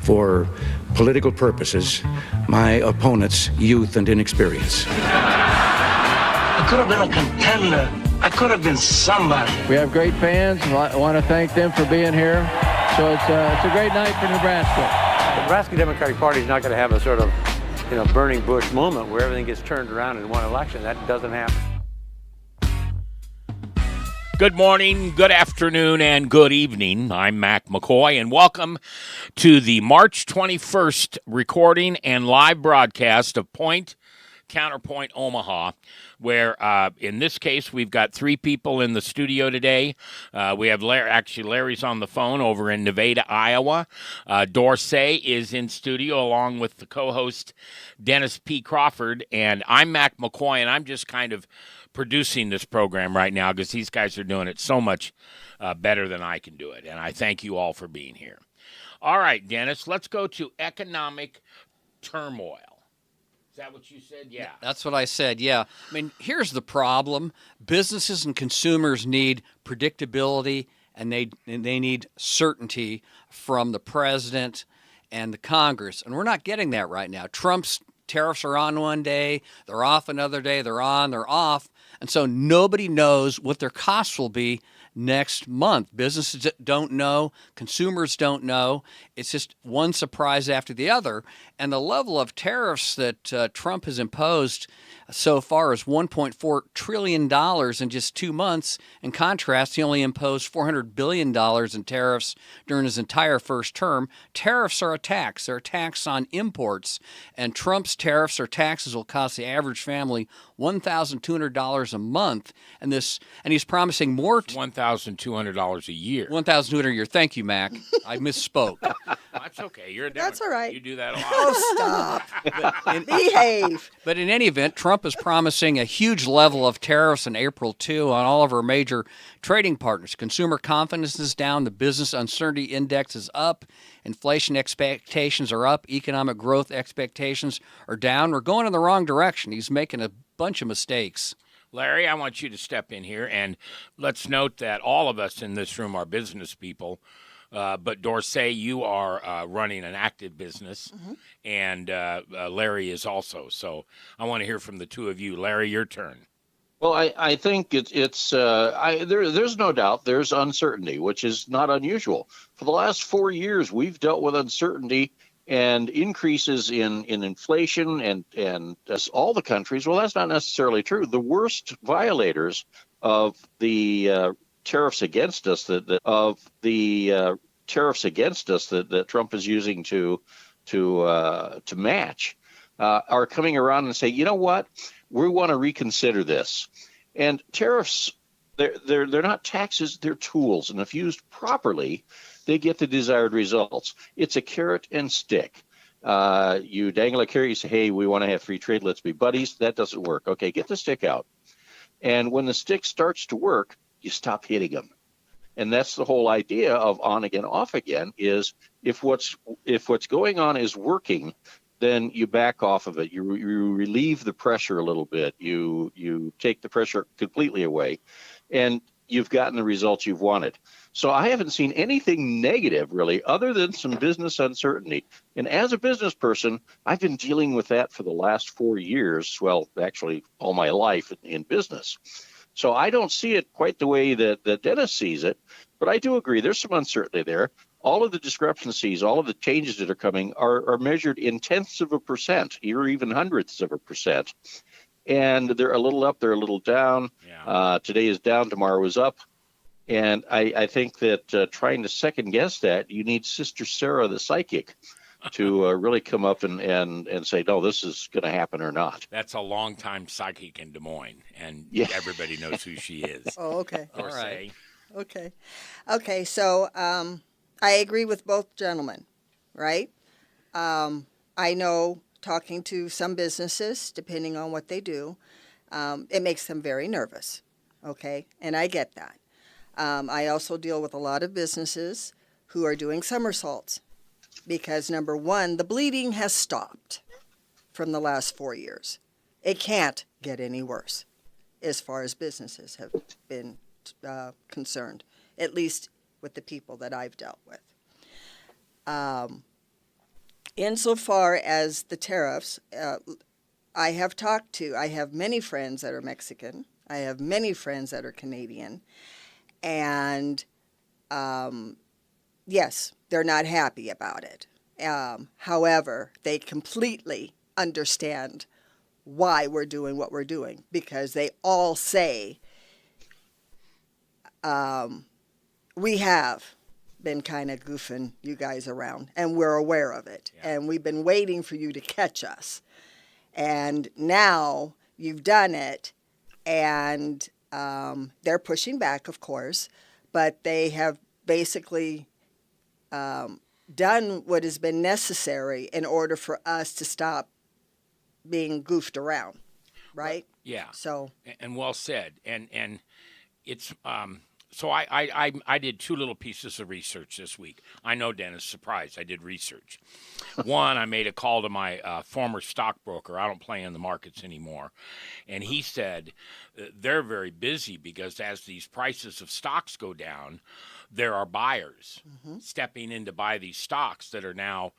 for political purposes, my opponent's youth and inexperience. I could have been a contender. I could have been somebody. We have great fans. I want to thank them for being here. So it's a great night for Nebraska. The Nebraska Democratic Party is not going to have a sort of, burning bush moment where everything gets turned around in one election. That doesn't happen. Good morning, good afternoon, and good evening. I'm Mac McKoy, and welcome to the March 21st recording and live broadcast of Counterpoint Omaha, where in this case we've got three people in the studio today. We have Larry's on the phone over in Nevada, Iowa. Dorsay is in studio along with the co-host Dennis P. Crawford, and I'm Mac McKoy, and I'm just kind of producing this program right now because these guys are doing it so much better than I can do it, and I thank you all for being here. All right, Dennis, let's go to economic turmoil. Is that what you said? Yeah. That's what I said, yeah. I mean, here's the problem. Businesses and consumers need predictability, and they need certainty from the president and the Congress, and we're not getting that right now. Trump's tariffs are on one day, they're off another day, they're on, they're off, and so nobody knows what their costs will be next month. Businesses don't know, consumers don't know. It's just one surprise after the other. And the level of tariffs that Trump has imposed so far is $1.4 trillion in just 2 months. In contrast, he only imposed $400 billion in tariffs during his entire first term. Tariffs are a tax. They're a tax on imports. And Trump's tariffs or taxes will cost the average family $1,200 a month. And he's promising more. $1,200 a year. $1,200 a year. Thank you, Mac. I misspoke. That's okay. You're a Democrat. That's all right. You do that a lot. Oh, stop. Behave. But in any event, Trump is promising a huge level of tariffs in April, too, on all of our major trading partners. Consumer confidence is down. The business uncertainty index is up. Inflation expectations are up. Economic growth expectations are down. We're going in the wrong direction. He's making a bunch of mistakes. Larry, I want you to step in here, and let's note that all of us in this room are business people. But Dorsay, you are running an active business, and Larry is also. So I want to hear from the two of you. Larry, your turn. Well, I think there's no doubt there's uncertainty, which is not unusual. For the last 4 years, we've dealt with uncertainty and increases in inflation and all the countries. Well, that's not necessarily true. The worst violators of the tariffs against us that Trump is using to match are coming around and say, you know what, we want to reconsider this. And tariffs, they're not taxes, they're tools, and if used properly, they get the desired results. It's a carrot and stick. You dangle a carrot, you say, hey, we want to have free trade, let's be buddies. That doesn't work. Okay, get the stick out. And when the stick starts to work, you stop hitting them. And that's the whole idea of on again, off again, is if what's going on is working, then you back off of it. You relieve the pressure a little bit. You take the pressure completely away, and you've gotten the results you've wanted. So I haven't seen anything negative, really, other than some business uncertainty. And as a business person, I've been dealing with that for the last 4 years, well, actually all my life in business. So I don't see it quite the way that Dennis sees it, but I do agree there's some uncertainty there. All of the discrepancies, all of the changes that are coming are measured in tenths of a percent, or even hundredths of a percent. And they're a little up, they're a little down. Yeah. Today is down, tomorrow is up. And I think that trying to second guess that, you need Sister Sarah the psychic to really come up and say, no, this is going to happen or not. That's a longtime psychic in Des Moines, and everybody knows who she is. Oh, okay. All right. Okay, so I agree with both gentlemen, right? I know talking to some businesses, depending on what they do, it makes them very nervous, okay? And I get that. I also deal with a lot of businesses who are doing somersaults because, number one, the bleeding has stopped from the last 4 years. It can't get any worse as far as businesses have been concerned, at least with the people that I've dealt with. Insofar as the tariffs, I have many friends that are Mexican. I have many friends that are Canadian. And yes, they're not happy about it. However, they completely understand why we're doing what we're doing, because they all say we have been kind of goofing you guys around, and we're aware of it. Yeah. And we've been waiting for you to catch us. And now you've done it, and they're pushing back, of course, but they have basically done what has been necessary in order for us to stop being goofed around, right? Well, yeah. So and well said. And it's so I did two little pieces of research this week. I know Dennis, surprised. I did research. One, I made a call to my former stockbroker. I don't play in the markets anymore, and he said they're very busy because as these prices of stocks go down, there are buyers stepping in to buy these stocks that are now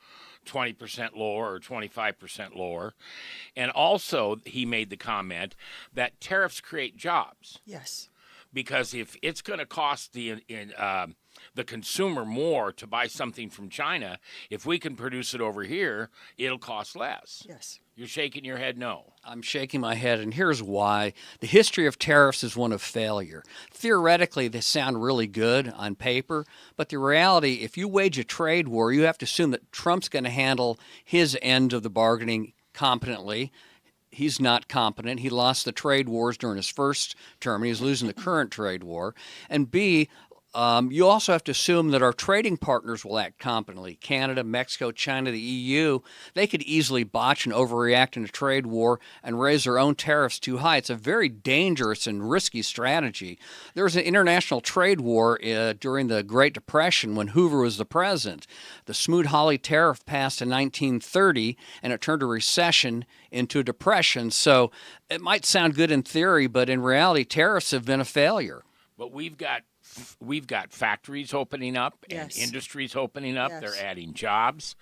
20% lower or 25% lower. And also, he made the comment that tariffs create jobs. yes. Because if it's going to cost the consumer more to buy something from China, if we can produce it over here, it'll cost less. Yes. You're shaking your head no. I'm shaking my head, and here's why. The history of tariffs is one of failure. Theoretically, they sound really good on paper, but the reality, if you wage a trade war, you have to assume that Trump's going to handle his end of the bargaining competently. He's not competent. He lost the trade wars during his first term, and he's losing the current trade war. And B, you also have to assume that our trading partners will act competently. Canada, Mexico, China, the EU, they could easily botch and overreact in a trade war and raise their own tariffs too high. It's a very dangerous and risky strategy. There was an international trade war during the Great Depression when Hoover was the president. The Smoot-Hawley tariff passed in 1930, and it turned a recession into a depression. So it might sound good in theory, but in reality, tariffs have been a failure. But we've got factories opening up and Yes. industries opening up. Yes. They're adding jobs.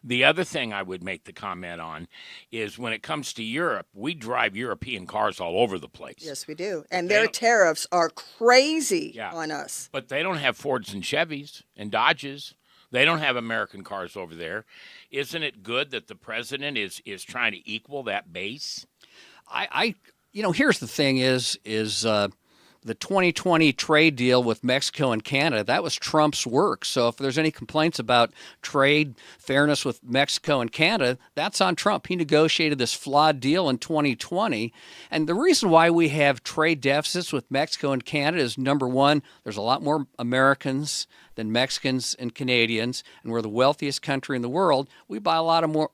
The other thing I would make the comment on is when it comes to Europe, we drive European cars all over the place. Yes, we do. And They their don't- tariffs are crazy Yeah. on us. But they don't have Fords and Chevys and Dodges. They don't have American cars over there. Isn't it good that the president is trying to equal that base? Here's the thing is the 2020 trade deal with Mexico and Canada, that was Trump's work. So if there's any complaints about trade fairness with Mexico and Canada, that's on Trump. He negotiated this flawed deal in 2020. And the reason why we have trade deficits with Mexico and Canada is, number one, there's a lot more Americans than Mexicans and Canadians, and we're the wealthiest country in the world. We buy a lot more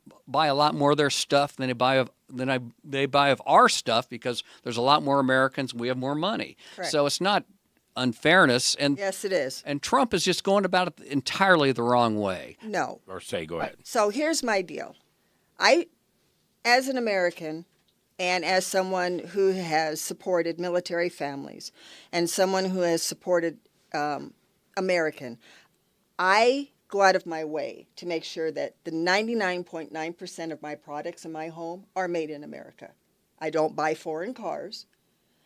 of their stuff than they buy of our stuff because there's a lot more Americans and we have more money. Correct. So it's not unfairness. And Yes, it is. And Trump is just going about it entirely the wrong way. No. Or say, go ahead. So here's my deal. As an American and as someone who has supported military families and someone who has supported American, I go out of my way to make sure that the 99.9% of my products in my home are made in America. I don't buy foreign cars.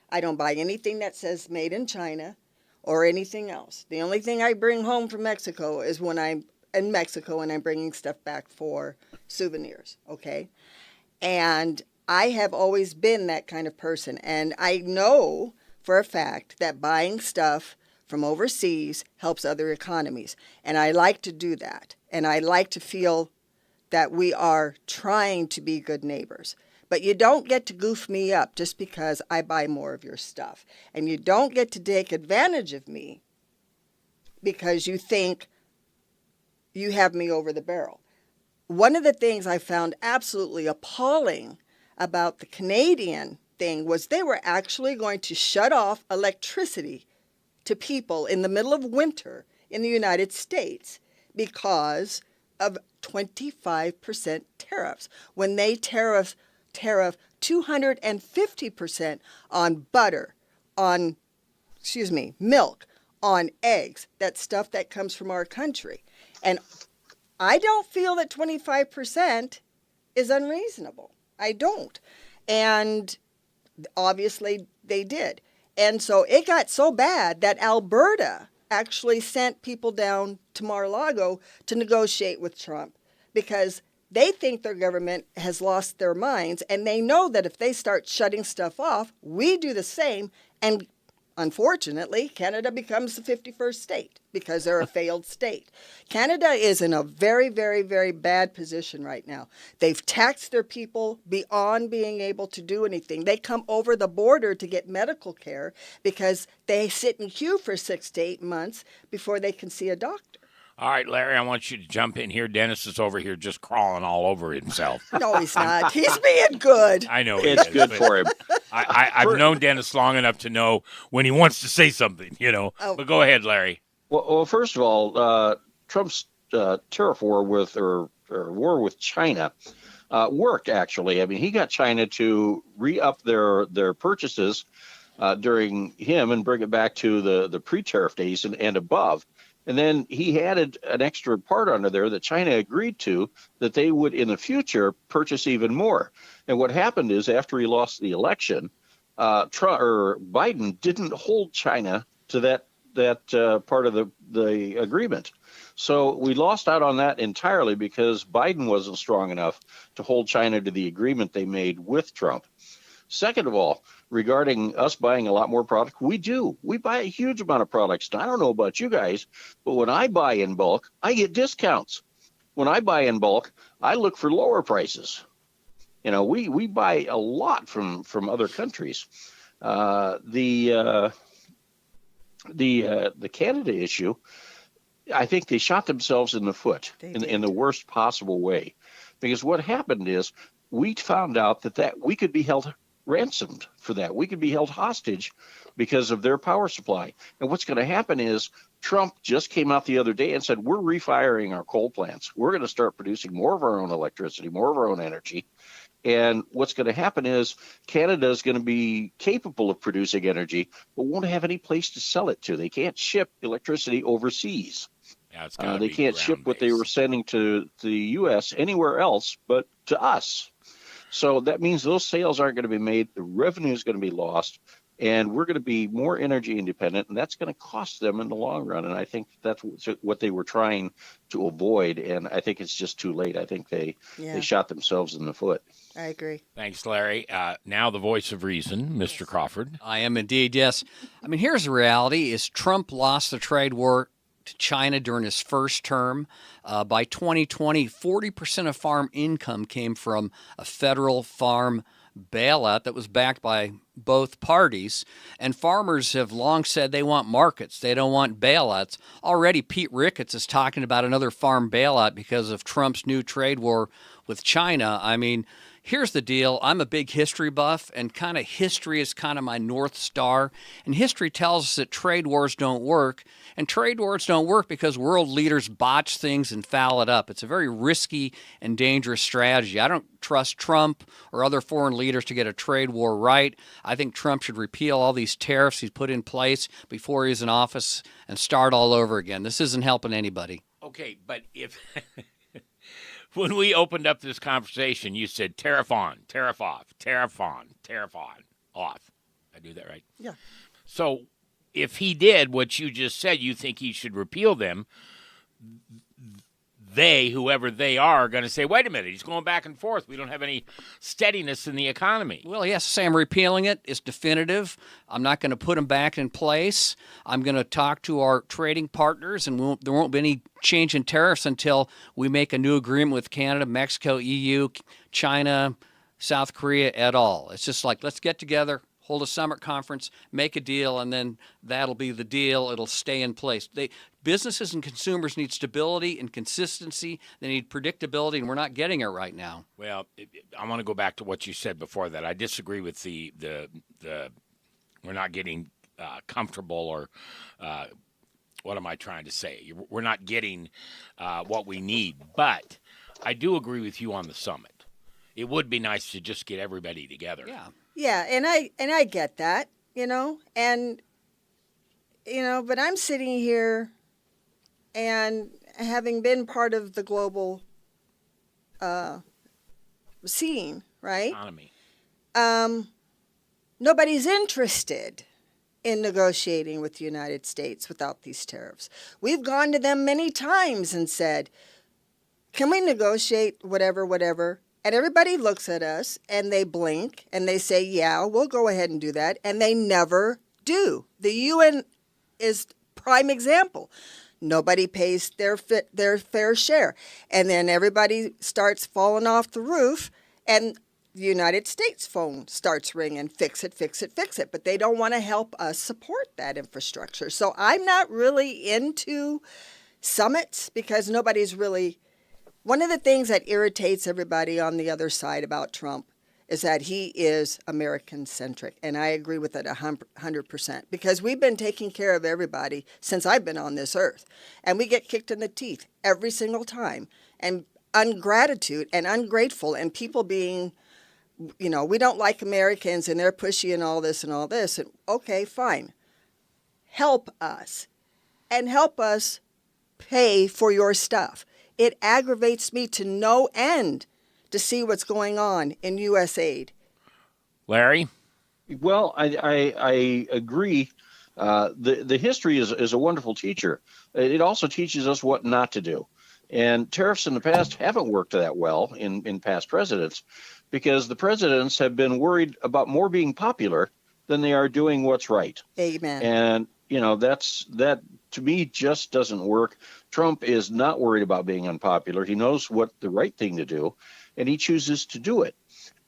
I don't buy anything that says made in China or anything else. The only thing I bring home from Mexico is when I'm in Mexico and I'm bringing stuff back for souvenirs, okay? And I have always been that kind of person. And I know for a fact that buying stuff from overseas helps other economies. And I like to do that. And I like to feel that we are trying to be good neighbors. But you don't get to goof me up just because I buy more of your stuff. And you don't get to take advantage of me because you think you have me over the barrel. One of the things I found absolutely appalling about the Canadian thing was they were actually going to shut off electricity to people in the middle of winter in the United States because of 25% tariffs. When they tariff 250% on butter, on, milk, on eggs, that stuff that comes from our country. And I don't feel that 25% is unreasonable. I don't. And obviously they did. And so it got so bad that Alberta actually sent people down to Mar-a-Lago to negotiate with Trump because they think their government has lost their minds, and they know that if they start shutting stuff off, we do the same, and unfortunately, Canada becomes the 51st state because they're a failed state. Canada is in a very, very, very bad position right now. They've taxed their people beyond being able to do anything. They come over the border to get medical care because they sit in queue for 6 to 8 months before they can see a doctor. All right, Larry, I want you to jump in here. Dennis is over here just crawling all over himself. No, he's not. He's being good. I know he It's is, good but for him. I've known Dennis long enough to know when he wants to say something, Oh. But go ahead, Larry. Well, first of all, Trump's tariff war or war with China worked, actually. I mean, he got China to re-up their purchases during him and bring it back to the pre-tariff days and above. And then he added an extra part under there that China agreed to, that they would in the future purchase even more. And what happened is after he lost the election, Biden didn't hold China to that part of the agreement. So we lost out on that entirely because Biden wasn't strong enough to hold China to the agreement they made with Trump. Second of all, regarding us buying a lot more product, we do. We buy a huge amount of products. And I don't know about you guys, but when I buy in bulk, I get discounts. When I buy in bulk, I look for lower prices. We buy a lot from other countries. The Canada issue, I think they shot themselves in the foot in the worst possible way, because what happened is we found out that we could be held ransomed for that. We could be held hostage because of their power supply. And what's going to happen is Trump just came out the other day and said, we're refiring our coal plants. We're going to start producing more of our own electricity, more of our own energy. And what's going to happen is Canada is going to be capable of producing energy, but won't have any place to sell it to. They can't ship electricity overseas. Yeah, they can't ship what they were sending to the U.S. anywhere else but to us. So that means those sales aren't going to be made. The revenue is going to be lost, and we're going to be more energy independent, and that's going to cost them in the long run. And I think that's what they were trying to avoid, and I think it's just too late. I think they shot themselves in the foot. I agree. Thanks, Larry. Now the voice of reason, Mr. Crawford. I am indeed, yes. I mean, here's the reality is Trump lost the trade war to China during his first term. By 2020, 40% of farm income came from a federal farm bailout that was backed by both parties. And farmers have long said they want markets. They don't want bailouts. Already, Pete Ricketts is talking about another farm bailout because of Trump's new trade war with China. I mean, here's the deal. I'm a big history buff, and kind of history is kind of my North Star. And history tells us that trade wars don't work. And trade wars don't work because world leaders botch things and foul it up. It's a very risky and dangerous strategy. I don't trust Trump or other foreign leaders to get a trade war right. I think Trump should repeal all these tariffs he's put in place before he's in office and start all over again. This isn't helping anybody. Okay, but if when we opened up this conversation, you said tariff on, tariff off, tariff on, tariff on, off. I do that right? Yeah. So if he did what you just said, you think he should repeal them, they, whoever they are going to say, wait a minute, he's going back and forth. We don't have any steadiness in the economy. Well, yes, say I'm repealing it. It's definitive. I'm not going to put them back in place. I'm going to talk to our trading partners, and there won't be any change in tariffs until we make a new agreement with Canada, Mexico, EU, China, South Korea et al. It's just like, let's get together, hold a summit conference, make a deal, and then that'll be the deal. It'll stay in place. Businesses and consumers need stability and consistency. They need predictability, and we're not getting it right now. Well, I want to go back to what you said before that. I disagree with the we're not getting comfortable, or what am I trying to say? We're not getting what we need. But I do agree with you on the summit. It would be nice to just get everybody together. Yeah. Yeah, and I get that, but I'm sitting here, and having been part of the global scene, right? Economy. Nobody's interested in negotiating with the United States without these tariffs. We've gone to them many times and said, can we negotiate whatever? And everybody looks at us and they blink and they say, yeah, we'll go ahead and do that. And they never do. The UN is prime example. Nobody pays their fair share. And then everybody starts falling off the roof and the United States phone starts ringing, fix it. But they don't want to help us support that infrastructure. So I'm not really into summits because nobody's really... One of the things that irritates everybody on the other side about Trump is that he is American-centric, and I agree with it 100%, because we've been taking care of everybody since I've been on this earth, and we get kicked in the teeth every single time, and ungratitude and ungrateful, and people being, we don't like Americans, and they're pushy and all this, and okay, fine. Help us, and help us pay for your stuff. It aggravates me to no end to see what's going on in U.S. aid. Larry? Well, I agree. The history is a wonderful teacher. It also teaches us what not to do. And tariffs in the past haven't worked that well in past presidents because the presidents have been worried about more being popular than they are doing what's right. Amen. And, that to me just doesn't work. Trump is not worried about being unpopular. He knows what the right thing to do, and he chooses to do it.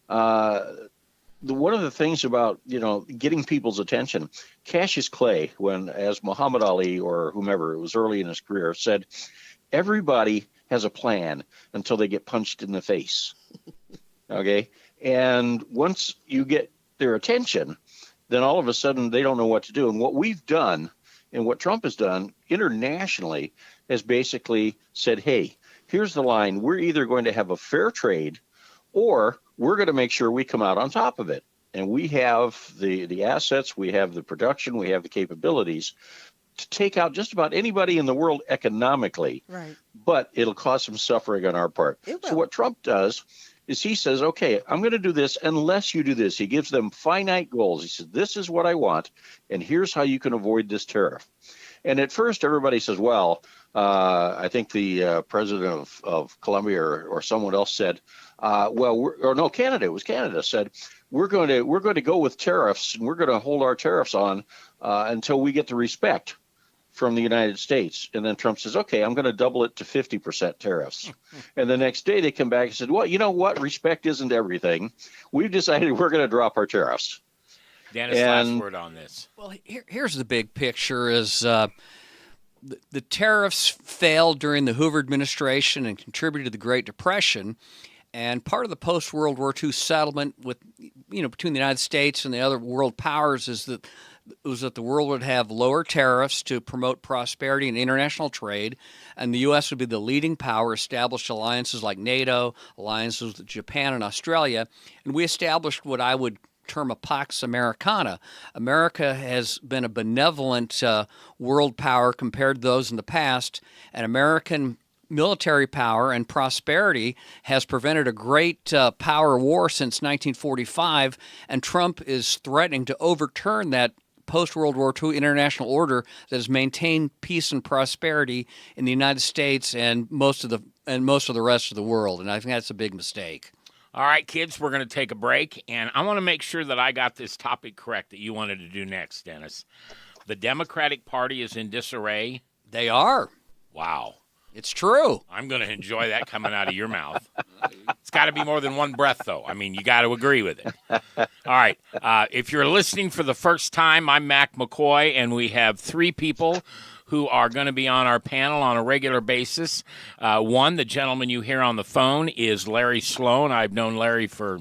One of the things about, getting people's attention, Cassius Clay, as Muhammad Ali or whomever, it was early in his career, said, everybody has a plan until they get punched in the face. Okay? And once you get their attention, then all of a sudden they don't know what to do. And what we've done and what Trump has done internationally has basically said, hey, here's the line. We're either going to have a fair trade or we're going to make sure we come out on top of it. And we have the assets, we have the production, we have the capabilities to take out just about anybody in the world economically. Right. But it'll cause some suffering on our part. So what Trump does is he says, okay, I'm going to do this unless you do this. He gives them finite goals. He says, this is what I want, and here's how you can avoid this tariff. And at first, everybody says, well, I think the president of Colombia or someone else said, Canada. It was Canada said, we're going to go with tariffs, and we're going to hold our tariffs on until we get the respect from the United States. And then Trump says, okay, I'm going to double it to 50% tariffs. And the next day they come back and said, well, you know what? Respect isn't everything. We've decided we're going to drop our tariffs. Dennis, last word on this. Well, here's the big picture is the tariffs failed during the Hoover administration and contributed to the Great Depression. And part of the post-World War II settlement between the United States and the other world powers was that the world would have lower tariffs to promote prosperity and international trade, and the U.S. would be the leading power, establish alliances like NATO, alliances with Japan and Australia, and we established what I would term a Pax Americana. America has been a benevolent world power compared to those in the past, and American military power and prosperity has prevented a great power war since 1945, and Trump is threatening to overturn that post-World War II international order that has maintained peace and prosperity in the United States and most of the rest of the world, and I think that's a big mistake. All right, kids, we're going to take a break, and I want to make sure that I got this topic correct that you wanted to do next, Dennis. The Democratic Party is in disarray. They are. Wow. It's true. I'm going to enjoy that coming out of your mouth. It's got to be more than one breath, though. I mean, you got to agree with it. All right. If you're listening for the first time, I'm Mac McKoy, and we have three people who are going to be on our panel on a regular basis. One, the gentleman you hear on the phone, is Larry Sloan. I've known Larry for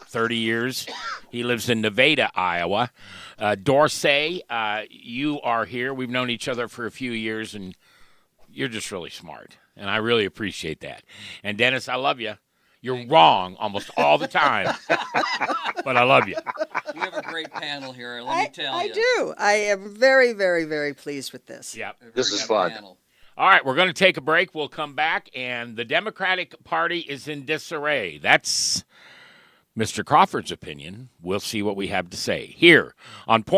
30 years. He lives in Nevada, Iowa. Dorsay, you are here. We've known each other for a few years, and you're just really smart, and I really appreciate that. And, Dennis, I love you. You're wrong almost all the time, but I love you. We have a great panel here, let me tell you. I do. I am very, very, very pleased with this. Yep. This is fun. Panel. All right, we're going to take a break. We'll come back, and the Democratic Party is in disarray. That's Mr. Crawford's opinion. We'll see what we have to say here on Point.